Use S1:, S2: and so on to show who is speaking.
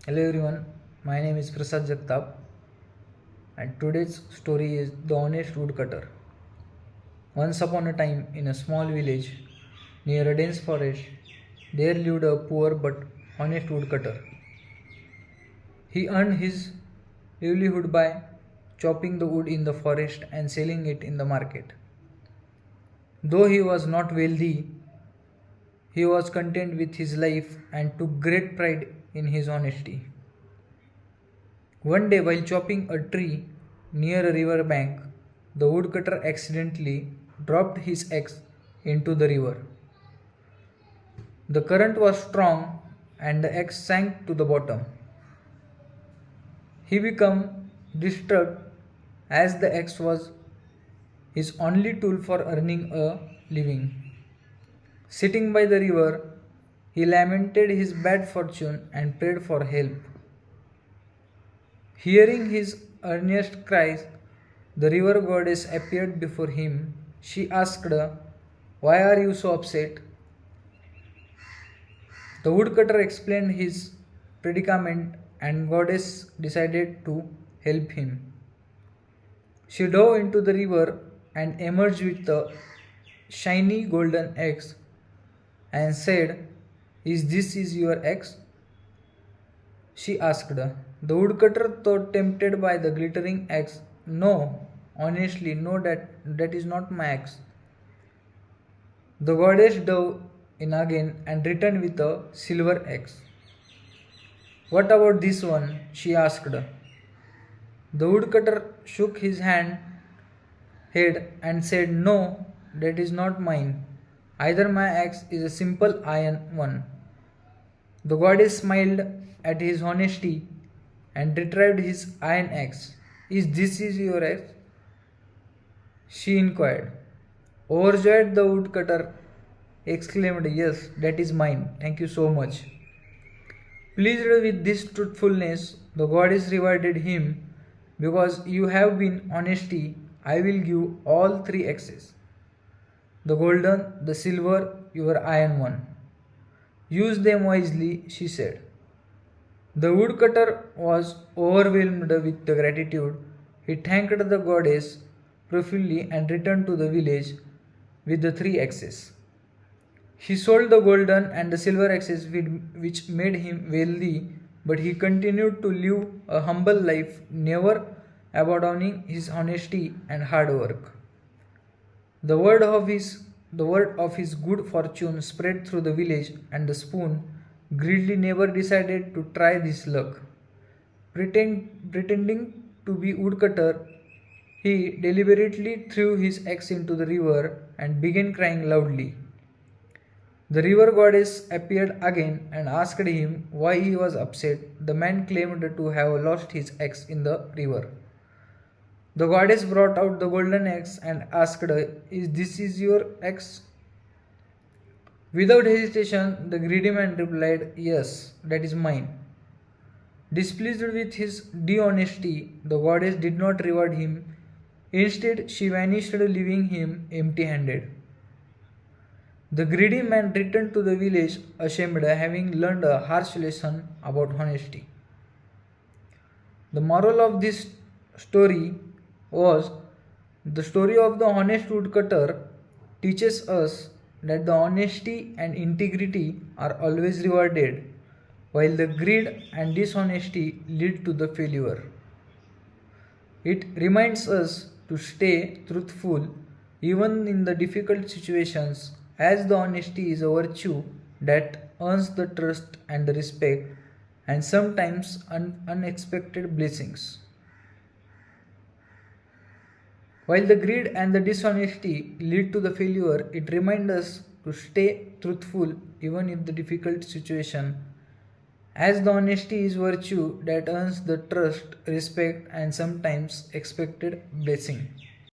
S1: Hello everyone, my name is Prasad Jagtap and today's story is The Honest Woodcutter. Once upon a time, in a small village near a dense forest, there lived a poor but honest woodcutter. He earned his livelihood by chopping the wood in the forest and selling it in the market. Though he was not wealthy, he was content with his life and took great pride in his honesty. One day, while chopping a tree near a river bank, the woodcutter accidentally dropped his axe into the river. The current was strong and the axe sank to the bottom. He became disturbed as the axe was his only tool for earning a living. Sitting by the river, he lamented his bad fortune and prayed for help. Hearing his earnest cries, the river goddess appeared before him. She asked, "Why are you so upset?" The woodcutter explained his predicament, and goddess decided to help him. She dove into the river and emerged with a shiny golden axe and said, "Is your axe?" she asked. The woodcutter, though tempted by the glittering axe, "No, honestly, no, that is not my axe." The goddess dove in again and returned with a silver axe. "What about this one?" she asked. The woodcutter shook his head and said, "No, that is not mine. Either my axe is a simple iron one." The goddess smiled at his honesty and retrieved his iron axe. Is your axe?" she inquired. Overjoyed, the woodcutter exclaimed, "Yes, that is mine. Thank you so much." Pleased with this truthfulness, the goddess rewarded him. "Because you have been honesty, I will give all three axes: the golden, the silver, your iron one. Use them wisely," she said. The woodcutter was overwhelmed with gratitude. He thanked the goddess profusely and returned to the village with the three axes. He sold the golden and the silver axes, which made him wealthy, but he continued to live a humble life, never abandoning his honesty and hard work. The word of his the word of his good fortune spread through the village, and the spoon greedily never decided to try this luck. Pretending to be woodcutter, he deliberately threw his axe into the river and began crying loudly. The river goddess appeared again and asked him why he was upset. The man claimed to have lost his axe in the river. The goddess brought out the golden axe and asked, is your axe?" Without hesitation, the greedy man replied, "Yes, that is mine." Displeased with his dishonesty, the goddess did not reward him. Instead, she vanished, leaving him empty handed. The greedy man returned to the village ashamed, having learned a harsh lesson about honesty. The moral of this story was the story of the honest woodcutter teaches us that the honesty and integrity are always rewarded, while the greed and dishonesty lead to the failure. It reminds us to stay truthful even in the difficult situations, as the honesty is a virtue that earns the trust and the respect and sometimes unexpected blessings. While the greed and the dishonesty lead to the failure, it reminds us to stay truthful even in the difficult situation, as the honesty is virtue that earns the trust, respect, and sometimes expected blessing.